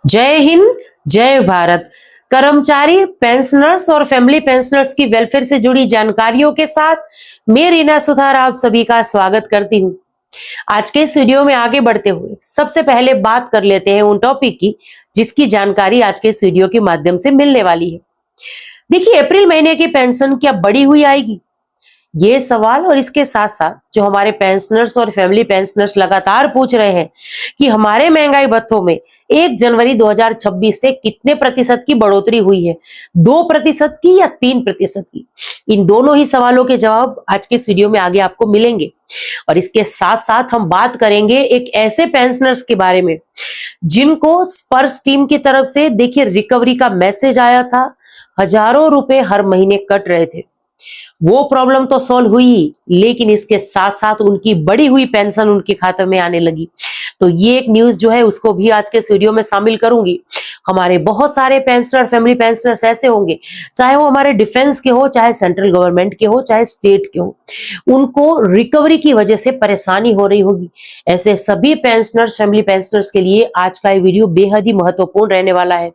जय हिंद, जय भारत। कर्मचारी पेंशनर्स और फैमिली पेंशनर्स की वेलफेयर से जुड़ी जानकारियों के साथ मैं रीना सुथार आप सभी का स्वागत करती हूँ। आज के इस वीडियो में आगे बढ़ते हुए सबसे पहले बात कर लेते हैं उन टॉपिक की जिसकी जानकारी आज के इस वीडियो के माध्यम से मिलने वाली है। देखिए, अप्रैल महीने की पेंशन क्या बढ़ी हुई आएगी? ये सवाल और इसके साथ साथ जो हमारे पेंशनर्स और फैमिली पेंशनर्स लगातार पूछ रहे हैं कि हमारे महंगाई भत्तों में 1 जनवरी 2026 से कितने प्रतिशत की बढ़ोतरी हुई है, 2% की या 3% की? इन दोनों ही सवालों के जवाब आज के इस वीडियो में आगे आपको मिलेंगे। और इसके साथ साथ हम बात करेंगे एक ऐसे पेंशनर्स के बारे में जिनको स्पर्श टीम की तरफ से देखिए रिकवरी का मैसेज आया था। हजारों रुपए हर महीने कट रहे थे, वो प्रॉब्लम तो सॉल्व हुई, लेकिन इसके साथ साथ उनकी बढ़ी हुई पेंशन उनके खाते में आने लगी। तो ये एक न्यूज जो है उसको भी आज के इस वीडियो में शामिल करूंगी। हमारे बहुत सारे पेंशनर, फैमिली पेंशनर्स ऐसे होंगे, चाहे वो हमारे डिफेंस के हो, चाहे सेंट्रल गवर्नमेंट के हो, चाहे स्टेट के हो, उनको रिकवरी की वजह से परेशानी हो रही होगी। ऐसे सभी पेंशनर्स, फैमिली पेंशनर्स के लिए आज का ये वीडियो बेहद ही महत्वपूर्ण रहने वाला है।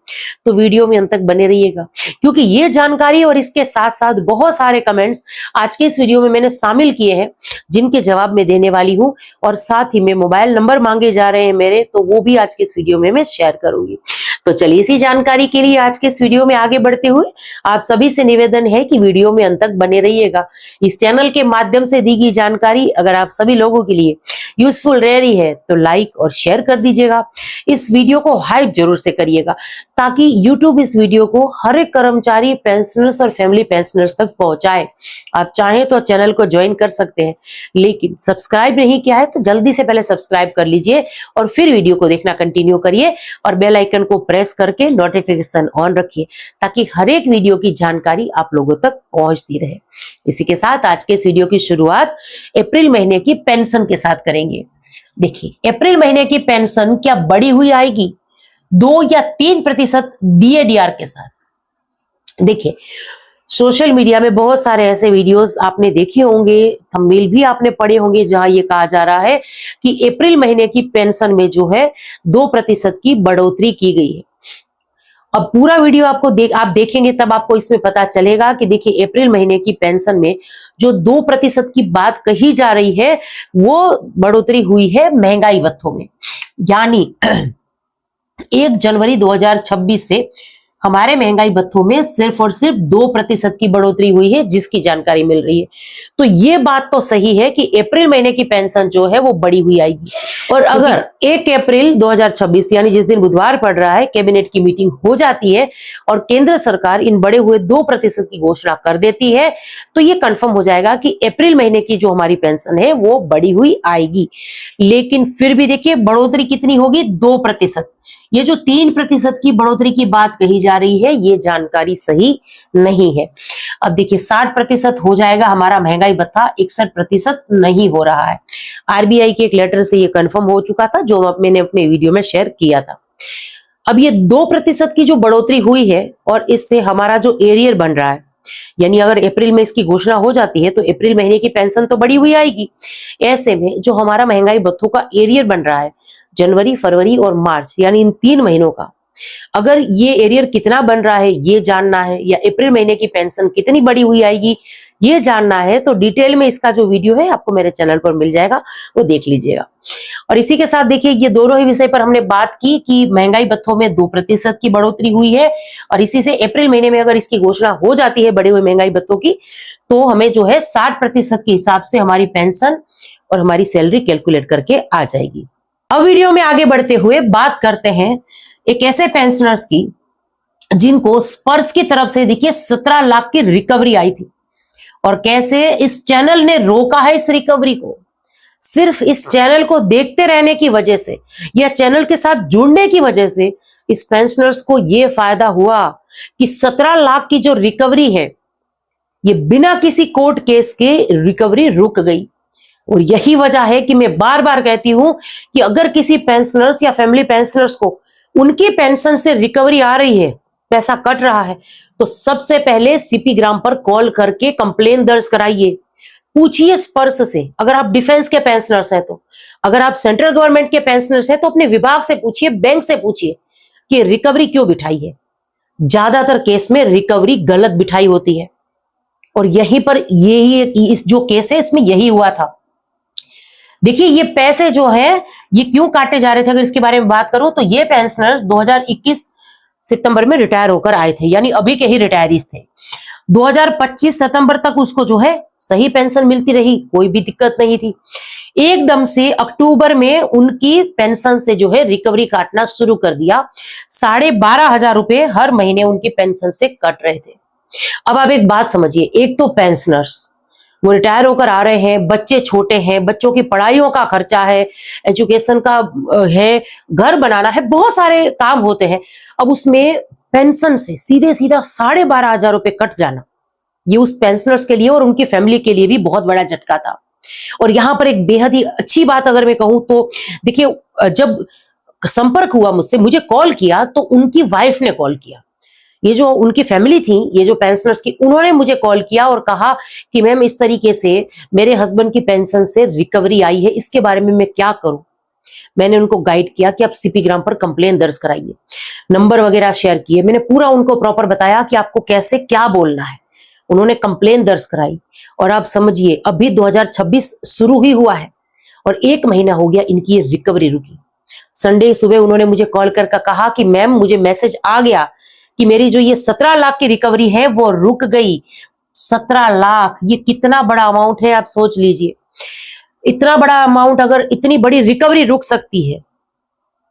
तो वीडियो में अंत तक बने रहिएगा, क्योंकि ये जानकारी और इसके साथ साथ बहुत सारे कमेंट्स आज के इस वीडियो में मैंने शामिल किए हैं जिनके जवाब मैं देने वाली हूं। और साथ ही में मोबाइल नंबर मांगे जा रहे हैं मेरे, तो वो भी आज के इस वीडियो में मैं शेयर करूंगी। तो चलिए, इसी जानकारी के लिए आज के इस वीडियो में आगे बढ़ते हुए आप सभी से निवेदन है कि वीडियो में अंत तक बने रहिएगा। इस चैनल के माध्यम से दी गई जानकारी अगर आप सभी लोगों के लिए यूजफुल रह रही है तो लाइक और शेयर कर दीजिएगा। इस वीडियो को हाइप जरूर से करिएगा ताकि यूट्यूब इस वीडियो को हर एक कर्मचारी, पेंशनर्स और फैमिली पेंशनर्स तक पहुंचाए। आप चाहें तो चैनल को ज्वाइन कर सकते हैं, लेकिन सब्सक्राइब नहीं किया है तो जल्दी से पहले सब्सक्राइब कर लीजिए और फिर वीडियो को देखना कंटिन्यू करिए और बेल आइकन को प्रेस करके नोटिफिकेशन ऑन रखिए ताकि हर एक वीडियो की जानकारी आप लोगों तक पहुंचती रहे। इसी के साथ आज के इस वीडियो की शुरुआत अप्रैल महीने की पेंशन के साथ करेंगे। देखिए, अप्रैल महीने की पेंशन क्या बढ़ी हुई आएगी 2 या 3% डीएडीआर के साथ? देखिए, सोशल मीडिया में बहुत सारे ऐसे वीडियोस आपने देखे होंगे, थंबनेल भी आपने पढ़े होंगे जहां ये कहा जा रहा है कि अप्रैल महीने की पेंशन में जो है 2% की बढ़ोतरी की गई है। अब पूरा वीडियो आप देखेंगे तब आपको इसमें पता चलेगा कि देखिए, अप्रैल महीने की पेंशन में जो 2% की बात कही जा रही है वो बढ़ोतरी हुई है महंगाई भत्तों में। यानी 1 जनवरी 2026 से हमारे महंगाई भत्तों में सिर्फ और सिर्फ 2% की बढ़ोतरी हुई है, जिसकी जानकारी मिल रही है। तो ये बात तो सही है कि अप्रैल महीने की पेंशन जो है वो बढ़ी हुई आएगी। और अगर 1 अप्रैल 2026 यानी जिस दिन बुधवार पड़ रहा है, कैबिनेट की मीटिंग हो जाती है और केंद्र सरकार इन बढ़े हुए 2% की घोषणा कर देती है, तो ये कंफर्म हो जाएगा कि अप्रैल महीने की जो हमारी पेंशन है वो बढ़ी हुई आएगी। लेकिन फिर भी देखिए, बढ़ोतरी कितनी होगी? 2%। ये जो 3% की बढ़ोतरी की बात कही जा रही है ये जानकारी सही नहीं है। अब देखिए, 60% हो जाएगा हमारा महंगाई भत्ता, 61% नहीं हो रहा है। आरबीआई के एक लेटर से ये कंफर्म हो चुका था जो मैंने अपने वीडियो में शेयर किया था। अब ये 2% की जो बढ़ोतरी हुई है और इससे हमारा जो एरियर बन रहा है, यानी अगर अप्रैल में इसकी घोषणा हो जाती है तो अप्रैल महीने की पेंशन तो बढ़ी हुई आएगी। ऐसे में जो हमारा महंगाई भत्तों का एरियर बन रहा है जनवरी, फरवरी और मार्च, यानी इन 3 महीनों का, अगर ये एरियर कितना बन रहा है ये जानना है, या अप्रैल महीने की पेंशन कितनी बढ़ी हुई आएगी ये जानना है, तो डिटेल में इसका जो वीडियो है आपको मेरे चैनल पर मिल जाएगा, वो देख लीजिएगा। और इसी के साथ देखिए, ये दोनों ही विषय पर हमने बात की कि महंगाई भत्तों में 2% की बढ़ोतरी हुई है और इसी से अप्रैल महीने में अगर इसकी घोषणा हो जाती है बढ़े हुए महंगाई भत्तों की, तो हमें जो है 60% के हिसाब से हमारी पेंशन और हमारी सैलरी कैलकुलेट करके आ जाएगी। अब वीडियो में आगे बढ़ते हुए बात करते हैं एक ऐसे पेंशनर्स की जिनको स्पर्श की तरफ से देखिए 17 लाख की रिकवरी आई थी और कैसे इस चैनल ने रोका है इस रिकवरी को। सिर्फ इस चैनल को देखते रहने की वजह से या चैनल के साथ जुड़ने की वजह से इस पेंशनर्स को यह फायदा हुआ कि 17 लाख की जो रिकवरी है ये बिना किसी कोर्ट केस के रिकवरी रुक गई। और यही वजह है कि मैं बार बार कहती हूं कि अगर किसी पेंशनर्स या फैमिली पेंशनर्स को उनकी पेंशन से रिकवरी आ रही है, पैसा कट रहा है, तो सबसे पहले सीपी ग्राम पर कॉल करके कंप्लेन दर्ज कराइए। पूछिए स्पर्श से, अगर आप डिफेंस के पेंशनर्स हैं तो, अगर आप सेंट्रल गवर्नमेंट के पेंशनर्स हैं तो अपने विभाग से पूछिए, बैंक से पूछिए कि रिकवरी क्यों बिठाई है। ज्यादातर केस में रिकवरी गलत बिठाई होती है और यहीं पर यही इस जो केस है इसमें यही हुआ था। देखिए ये पैसे जो है ये क्यों काटे जा रहे थे, अगर इसके बारे में बात करूं तो ये पेंशनर्स 2021 सितंबर में रिटायर होकर आए थे, यानी अभी के ही रिटायरीज थे। 2025 सितंबर तक उसको जो है सही पेंशन मिलती रही, कोई भी दिक्कत नहीं थी। एकदम से अक्टूबर में उनकी पेंशन से जो है रिकवरी काटना शुरू कर दिया। 12,500 रुपए हर महीने उनकी पेंशन से कट रहे थे। अब आप एक बात समझिए, एक तो पेंशनर्स वो रिटायर होकर आ रहे हैं, बच्चे छोटे हैं, बच्चों की पढ़ाइयों का खर्चा है, एजुकेशन का है, घर बनाना है, बहुत सारे काम होते हैं। अब उसमें पेंशन से सीधे सीधा 12,500 रुपए कट जाना, ये उस पेंशनर्स के लिए और उनकी फैमिली के लिए भी बहुत बड़ा झटका था। और यहां पर एक बेहद ही अच्छी बात अगर मैं कहूं तो देखिए, जब संपर्क हुआ मुझसे, मुझे कॉल किया तो उनकी वाइफ ने कॉल किया। ये जो उनकी फैमिली थी, ये जो पेंशनर्स की, उन्होंने मुझे कॉल किया और कहा कि मैम इस तरीके से मेरे हस्बैंड की पेंशन से रिकवरी आई है, इसके बारे में मैं क्या करूं। मैंने उनको गाइड किया कि आप सीपी ग्राम पर कंप्लेन दर्ज कराइए, नंबर वगैरह शेयर किए, मैंने पूरा उनको प्रॉपर बताया कि आपको कैसे क्या बोलना है। उन्होंने कंप्लेन दर्ज कराई और आप समझिए अभी 2026 शुरू ही हुआ है और 1 महीना हो गया इनकी रिकवरी रुकी। संडे सुबह उन्होंने मुझे कॉल कर कहा कि मैम मुझे मैसेज आ गया कि मेरी जो ये 17 लाख की रिकवरी है वो रुक गई। 17 लाख, ये कितना बड़ा अमाउंट है आप सोच लीजिए। इतना बड़ा अमाउंट, अगर इतनी बड़ी रिकवरी रुक सकती है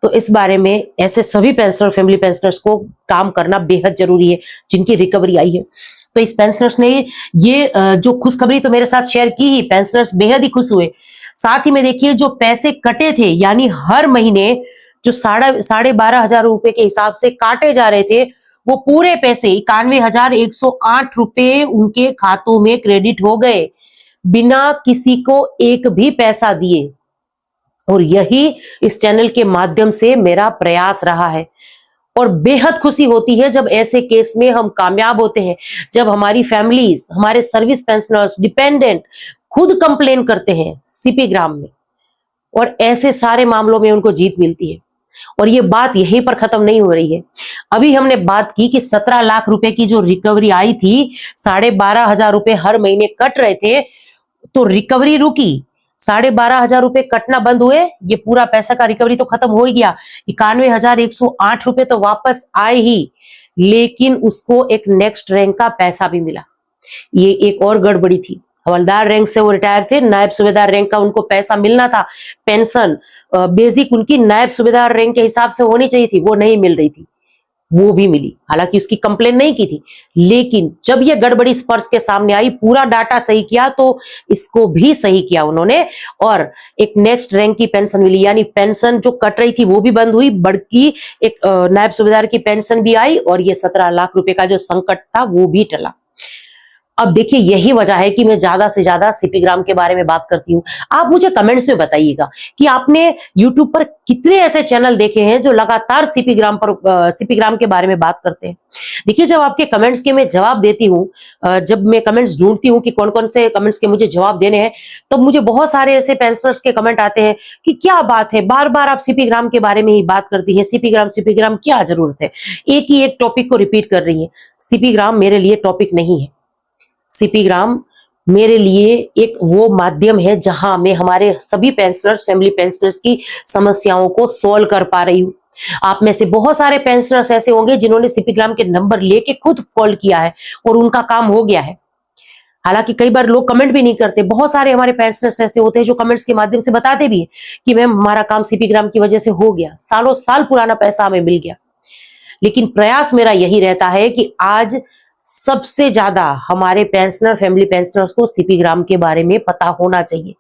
तो इस बारे में ऐसे सभी पेंशनर, फैमिली पेंशनर्स को काम करना बेहद जरूरी है जिनकी रिकवरी आई है। तो इस पेंशनर्स ने ये जो खुशखबरी तो मेरे साथ शेयर की ही, पेंशनर्स बेहद ही खुश हुए। साथ ही में देखिए जो पैसे कटे थे, यानी हर महीने जो 12,500 रुपए के हिसाब से काटे जा रहे थे, वो पूरे पैसे 91,108 रुपए उनके खातों में क्रेडिट हो गए बिना किसी को एक भी पैसा दिए। और यही इस चैनल के माध्यम से मेरा प्रयास रहा है और बेहद खुशी होती है जब ऐसे केस में हम कामयाब होते हैं, जब हमारी फैमिलीज, हमारे सर्विस पेंशनर्स, डिपेंडेंट खुद कंप्लेन करते हैं सीपी ग्राम में और ऐसे सारे मामलों में उनको जीत मिलती है। और ये बात यहीं पर खत्म नहीं हो रही है। अभी हमने बात की कि 17 लाख रुपए की जो रिकवरी आई थी, 12,500 रुपए हर महीने कट रहे थे, तो रिकवरी रुकी, 12,500 रुपए कटना बंद हुए, ये पूरा पैसा का रिकवरी तो खत्म हो ही गया। 91,108 रुपए तो वापस आए ही, लेकिन उसको एक नेक्स्ट रैंक का पैसा भी मिला। ये एक और गड़बड़ी थी। हवलदार रैंक से वो रिटायर थे, नायब सूबेदार रैंक का उनको पैसा मिलना था। पेंशन बेसिक उनकी नायब सूबेदार रैंक के हिसाब से होनी चाहिए थी, वो नहीं मिल रही थी, वो भी मिली। हालांकि उसकी कंप्लेन नहीं की थी, लेकिन जब ये गड़बड़ी स्पर्श के सामने आई, पूरा डाटा सही किया तो इसको भी सही किया उन्होंने और एक नेक्स्ट रैंक की पेंशन मिली। यानी पेंशन जो कट रही थी वो भी बंद हुई, बड़की एक नायब सूबेदार की पेंशन भी आई और ये 17 लाख रुपए का जो संकट था वो भी टला। अब देखिए यही वजह है कि मैं ज्यादा से ज्यादा सीपी ग्राम के बारे में बात करती हूँ। आप मुझे कमेंट्स में बताइएगा कि आपने YouTube पर कितने ऐसे चैनल देखे हैं जो लगातार सीपी ग्राम के बारे में बात करते हैं। देखिए जब आपके कमेंट्स के मैं जवाब देती हूँ, जब मैं कमेंट्स ढूंढती हूँ कि कौन कौन से कमेंट्स के मुझे जवाब देने हैं, तो मुझे बहुत सारे ऐसे पेंशनर्स के कमेंट आते हैं कि क्या बात है, बार बार आप सीपी ग्राम के बारे में ही बात करती है, सीपी ग्राम क्या जरूरत है, एक ही एक टॉपिक को रिपीट कर रही है। सीपी ग्राम मेरे लिए टॉपिक नहीं है। सीपी ग्राम मेरे लिए एक वो माध्यम है जहां मैं हमारे सभी पेंशनर्स, फैमिली पेंशनर्स की समस्याओं को सोल्व कर पा रही हूँ। आप में से बहुत सारे पेंशनर्स ऐसे होंगे जिन्होंने सीपी ग्राम के नंबर लेके खुद कॉल किया है और उनका काम हो गया है। हालांकि कई बार लोग कमेंट भी नहीं करते। बहुत सारे हमारे पेंशनर्स ऐसे होते हैं जो कमेंट्स के माध्यम से बताते भी हैं कि मैम हमारा काम सीपी ग्राम की वजह से हो गया, सालों साल पुराना पैसा हमें मिल गया। लेकिन प्रयास मेरा यही रहता है कि आज सबसे ज्यादा हमारे पेंशनर, फैमिली पेंशनर्स को सीपी ग्राम के बारे में पता होना चाहिए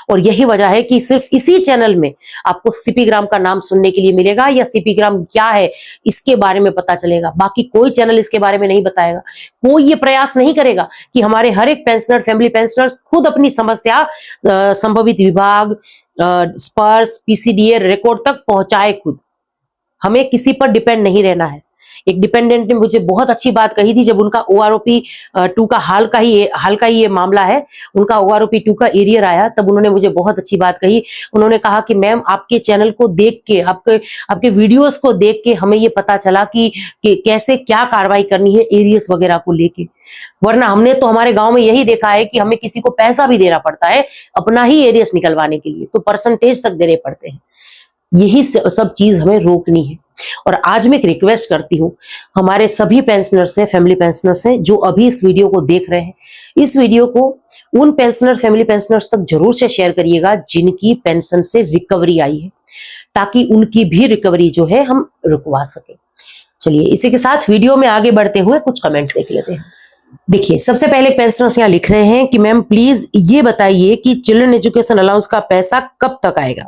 और यही वजह है कि सिर्फ इसी चैनल में आपको सीपी ग्राम का नाम सुनने के लिए मिलेगा या सीपी ग्राम क्या है इसके बारे में पता चलेगा। बाकी कोई चैनल इसके बारे में नहीं बताएगा। कोई ये प्रयास नहीं करेगा कि हमारे हर एक पेंशनर, फैमिली पेंशनर्स खुद अपनी समस्या संबंधित विभाग, स्पर्श, पीसीडीए रिकॉर्ड तक पहुंचाए खुद। हमें किसी पर डिपेंड नहीं रहना है। एक डिपेंडेंट ने मुझे बहुत अच्छी बात कही थी, जब उनका OROP 2 का हाल का ही ये मामला है, उनका OROP 2 का एरियर आया, तब उन्होंने मुझे बहुत अच्छी बात कही। उन्होंने कहा कि मैम आपके चैनल को देख के, आपके वीडियोस को देख के हमें ये पता चला कि कैसे क्या कार्रवाई करनी है एरियर्स वगैरह को लेके, वरना हमने तो हमारे गांव में यही देखा है कि हमें किसी को पैसा भी देना पड़ता है अपना ही एरियर्स निकलवाने के लिए, तो परसेंटेज तक देने पड़ते हैं। यही सब चीज हमें रोकनी है। और आज मैं एक रिक्वेस्ट करती हूँ हमारे सभी पेंशनर्स से, फैमिली पेंशनर्स हैं जो अभी इस वीडियो को देख रहे हैं, इस वीडियो को उन पेंशनर, फैमिली पेंशनर्स तक जरूर से शेयर करिएगा जिनकी पेंशन से रिकवरी आई है, ताकि उनकी भी रिकवरी जो है हम रुकवा सके। चलिए इसी के साथ वीडियो में आगे बढ़ते हुए कुछ कमेंट्स देख लेते हैं। देखिए, सबसे पहले पेंशनर्स यहाँ लिख रहे हैं कि मैम प्लीज ये बताइए कि चिल्ड्रन एजुकेशन अलाउंस का पैसा कब तक आएगा।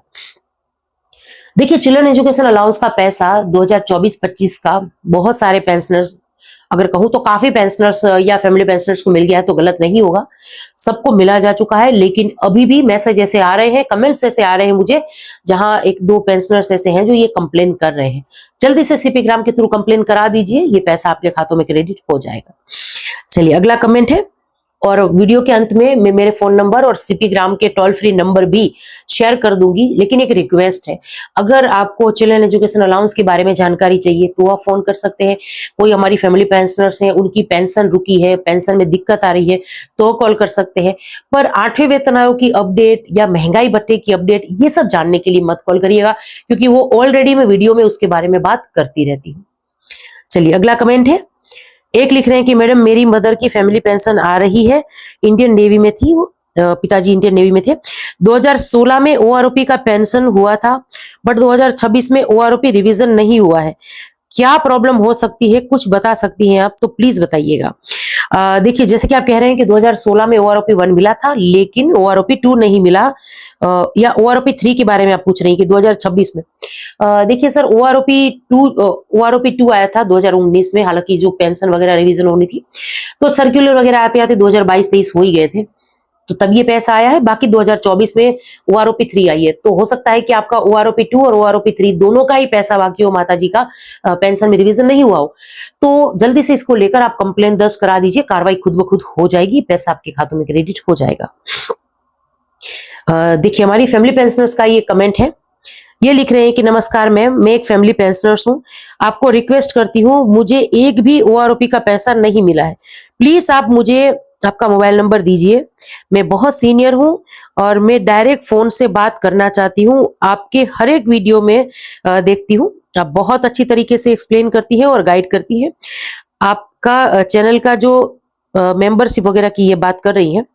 देखिए, चिल्ड्रन एजुकेशन अलाउंस का पैसा 2024-25 का बहुत सारे पेंशनर्स, अगर कहूं तो काफी पेंशनर्स या फैमिली पेंशनर्स को मिल गया है तो गलत नहीं होगा, सबको मिला जा चुका है। लेकिन अभी भी मैसेज ऐसे आ रहे हैं, कमेंट्स ऐसे आ रहे हैं मुझे, जहां 1-2 पेंशनर्स ऐसे हैं जो ये कंप्लेन कर रहे हैं। जल्दी से CP ग्राम के थ्रू कंप्लेन करा दीजिए, ये पैसा आपके खातों में क्रेडिट हो जाएगा। चलिए अगला कमेंट है, और वीडियो के अंत में मैं मेरे फोन नंबर और CP ग्राम के टोल फ्री नंबर भी शेयर कर दूंगी। लेकिन एक रिक्वेस्ट है, अगर आपको चिल्ड्रन एजुकेशन अलाउंस के बारे में जानकारी चाहिए तो आप फोन कर सकते हैं। कोई हमारी फैमिली पेंशनर्स हैं, उनकी पेंशन रुकी है, पेंशन में दिक्कत आ रही है तो कॉल कर सकते हैं। पर 8वें वेतन आयोग की अपडेट या महंगाई भत्ते की अपडेट, ये सब जानने के लिए मत कॉल करिएगा, क्योंकि वो ऑलरेडी मैं वीडियो में उसके बारे में बात करती रहती हूँ। चलिए अगला कमेंट है, एक लिख रहे हैं कि मैडम मेरी मदर की फैमिली पेंशन आ रही है, इंडियन नेवी में थी वो, पिताजी इंडियन नेवी में थे। 2016 में OROP का पेंशन हुआ था, बट 2026 में OROP रिवीजन नहीं हुआ है, क्या प्रॉब्लम हो सकती है, कुछ बता सकती हैं आप तो प्लीज बताइएगा। देखिए, जैसे कि आप कह रहे हैं कि 2016 में OROP 1 मिला था लेकिन OROP 2 नहीं मिला, या OROP 3 के बारे में आप पूछ रहे हैं कि 2026 में। देखिए सर, OROP 2 आया था 2019 में, हालांकि जो पेंशन वगैरह रिवीजन होनी थी तो सर्कुलर वगैरह आते आते 2022-23 हो ही गए थे, तो तब ये पैसा आया है। बाकी 2024 में OROP 3 आई है, तो हो सकता है कि आपका OROP 2 और OROP 3 दोनों का ही पैसा बाकी हो, माता जी का पेंशन में रिवीजन नहीं हुआ हो। तो जल्दी से इसको लेकर आप कंप्लेन दर्ज करा दीजिए, कार्रवाई खुद ब खुद हो जाएगी, पैसा आपके खातों में क्रेडिट हो जाएगा। देखिए, हमारी फैमिली पेंशनर्स का ये कमेंट है, ये लिख रहे हैं कि नमस्कार मैम, मैं एक फैमिली पेंशनर्स हूँ, आपको रिक्वेस्ट करती हूँ, मुझे एक भी OROP का पैसा नहीं मिला है, प्लीज आप मुझे आपका मोबाइल नंबर दीजिए, मैं बहुत सीनियर हूं और मैं डायरेक्ट फोन से बात करना चाहती हूं, आपके हर एक वीडियो में देखती हूं, आप बहुत अच्छी तरीके से एक्सप्लेन करती हैं और गाइड करती हैं। आपका चैनल का जो मेंबरशिप वगैरह की ये बात कर रही हैं,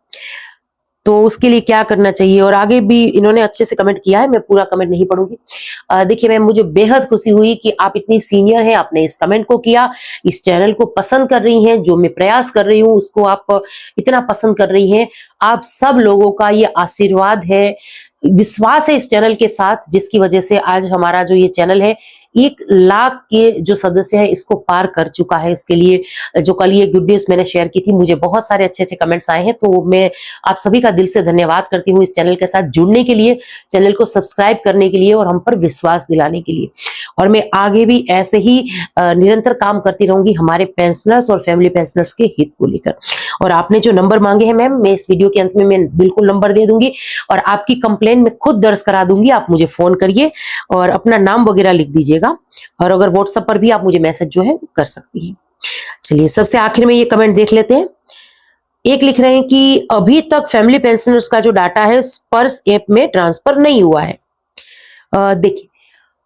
तो उसके लिए क्या करना चाहिए, और आगे भी इन्होंने अच्छे से कमेंट किया है, मैं पूरा कमेंट नहीं पढ़ूंगी। देखिए मैम, मुझे बेहद खुशी हुई कि आप इतनी सीनियर हैं, आपने इस कमेंट को किया, इस चैनल को पसंद कर रही हैं, जो मैं प्रयास कर रही हूँ उसको आप इतना पसंद कर रही हैं। आप सब लोगों का ये आशीर्वाद है, विश्वास है इस चैनल के साथ, जिसकी वजह से आज हमारा जो ये चैनल है 1 लाख के जो सदस्य हैं इसको पार कर चुका है। इसके लिए जो कल ये गुड न्यूज मैंने शेयर की थी, मुझे बहुत सारे अच्छे अच्छे कमेंट्स आए हैं, तो मैं आप सभी का दिल से धन्यवाद करती हूँ इस चैनल के साथ जुड़ने के लिए, चैनल को सब्सक्राइब करने के लिए और हम पर विश्वास दिलाने के लिए। और मैं आगे भी ऐसे ही निरंतर काम करती रहूंगी हमारे पेंशनर्स और फैमिली पेंशनर्स के हित को लेकर। और आपने जो नंबर मांगे हैं मैम, मैं इस वीडियो के अंत में मैं बिल्कुल नंबर दे दूंगी और आपकी कंप्लेन मैं खुद दर्ज करा दूंगी। आप मुझे फोन करिए और अपना नाम वगैरह लिख दीजिएगा, और अगर व्हाट्सएप पर भी आप मुझे मैसेज जो है कर सकती हैं। चलिए सबसे आखिर में ये कमेंट देख लेते हैं। एक लिख रहे हैं कि अभी तक फैमिली पेंशनर्स का जो डाटा है स्पर्श ऐप में ट्रांसफर नहीं हुआ है। देखिए,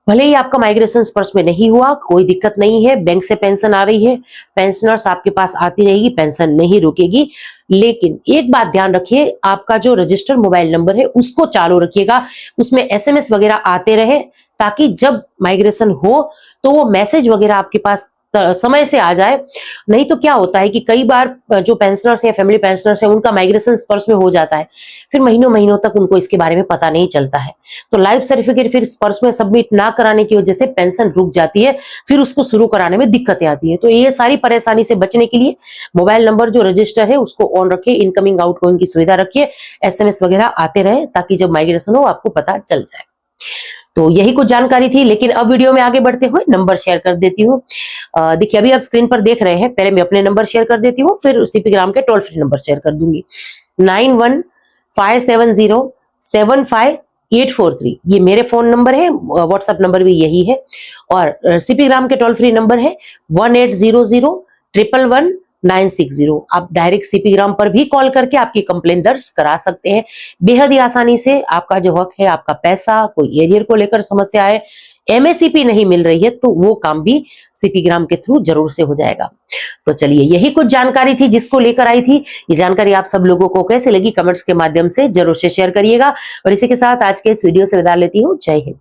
भले ही आपका माइग्रेशन स्पर्श में नहीं हुआ, कोई दिक्कत नहीं है, बैंक से पेंशन आ रही है, पेंशनर्स आपके पास आती रहेगी, पेंशन नहीं रुकेगी। लेकिन एक बात ध्यान रखिए, आपका जो रजिस्टर्ड मोबाइल नंबर है उसको चालू रखिएगा, उसमें SMS वगैरह आते रहे, ताकि जब माइग्रेशन हो तो वो मैसेज वगैरह आपके पास समय से आ जाए। नहीं तो क्या होता है कि कई बार जो पेंशनर्स या फैमिली पेंशनर्स है उनका माइग्रेशन स्पर्श में हो जाता है, फिर महीनों महीनों तक उनको इसके बारे में पता नहीं चलता है। तो लाइफ सर्टिफिकेट फिर स्पर्श में सबमिट ना कराने की वजह से पेंशन रुक जाती है, फिर उसको शुरू कराने में दिक्कतें आती है। तो ये सारी परेशानी से बचने के लिए मोबाइल नंबर जो रजिस्टर है उसको ऑन रखिए, इनकमिंग आउटगोइंग की सुविधा रखिए, SMS वगैरह आते रहे, ताकि जब माइग्रेशन हो आपको पता चल जाए। तो यही कुछ जानकारी थी, लेकिन अब वीडियो में आगे बढ़ते हुए नंबर शेयर कर देती हूँ। देखिए अभी आप स्क्रीन पर देख रहे हैं, पहले मैं अपने नंबर शेयर कर देती हूँ, फिर सीपी ग्राम के टोल फ्री नंबर शेयर कर दूंगी। 9157075843 ये मेरे फोन नंबर है, व्हाट्सएप नंबर भी यही है, और सीपी ग्राम के टोल फ्री नंबर है 1800111960। आप डायरेक्ट सीपी ग्राम पर भी कॉल करके आपकी कंप्लेन दर्ज करा सकते हैं। बेहद ही आसानी से आपका जो हक है, आपका पैसा, कोई एरियर को लेकर समस्या है, एमएससीपी नहीं मिल रही है, तो वो काम भी सीपी ग्राम के थ्रू जरूर से हो जाएगा। तो चलिए यही कुछ जानकारी थी जिसको लेकर आई थी। ये जानकारी आप सब लोगों को कैसे लगी कमेंट्स के माध्यम से जरूर से शेयर करिएगा। और इसी के साथ आज के इस वीडियो से विदा लेती हूँ। जय हिंद।